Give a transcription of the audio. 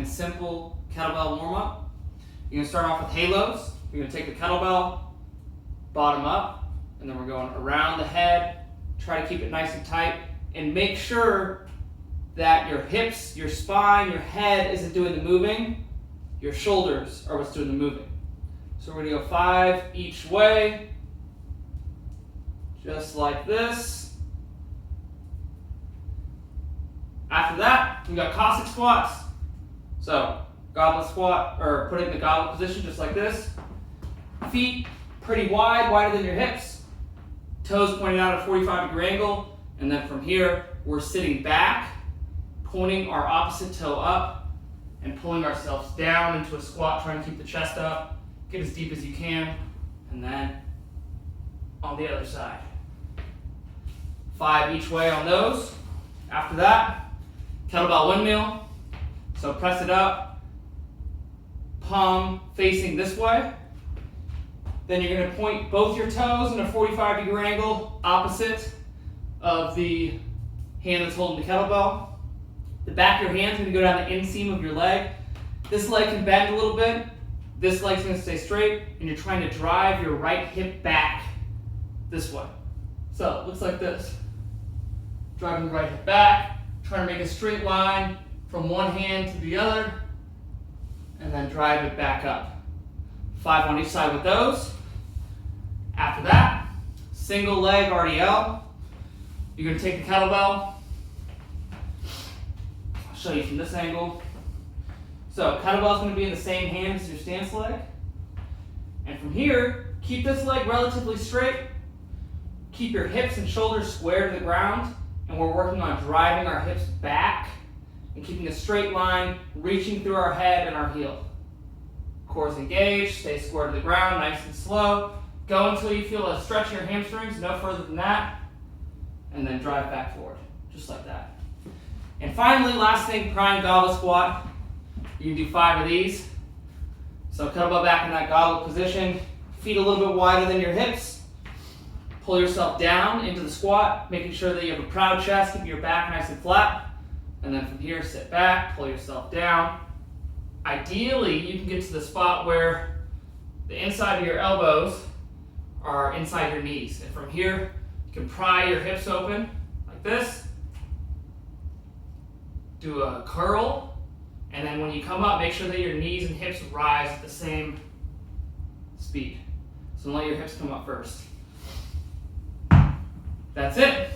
and simple kettlebell warm-up. You're going to start off with halos. You're going to take the kettlebell, bottom up, and then we're going around the head. Try to keep it nice and tight, and make sure that your hips, your spine, your head isn't doing the moving. Your shoulders are what's doing the moving. So we're going to go 5 each way, just like this. After that, we got Cossack squats. So goblet squat, or put it in the goblet position, just like this. Feet pretty wide, wider than your hips. Toes pointed out at a 45-degree angle. And then from here, we're sitting back, pointing our opposite toe up, and pulling ourselves down into a squat, trying to keep the chest up. Get as deep as you can. And then on the other side. 5 each way on those. After that, kettlebell windmill. So press it up, palm facing this way. Then you're going to point both your toes in a 45-degree angle, opposite of the hand that's holding the kettlebell. The back of your hand's going to go down the inseam of your leg. This leg can bend a little bit. This leg's going to stay straight, and you're trying to drive your right hip back this way. So it looks like this. Driving the right hip back, trying to make a straight line from one hand to the other, and then drive it back up. 5 on each side with those. After that, single leg RDL. You're going to take the kettlebell. I'll show you from this angle. So kettlebell is going to be in the same hand as your stance leg. And from here, keep this leg relatively straight. Keep your hips and shoulders square to the ground. And we're working on driving our hips back and keeping a straight line, reaching through our head and our heel. Core engaged, stay square to the ground, nice and slow. Go until you feel a stretch in your hamstrings, no further than that. And then drive back forward, just like that. And finally, last thing, crying goblet squat. You can do 5 of these. So kettlebell back in that goblet position, feet a little bit wider than your hips. Pull yourself down into the squat, making sure that you have a proud chest, keep your back nice and flat. And then from here, sit back, pull yourself down. Ideally, you can get to the spot where the inside of your elbows are inside your knees. And from here, you can pry your hips open like this. Do a curl. And then when you come up, make sure that your knees and hips rise at the same speed. So don't let your hips come up first. That's it.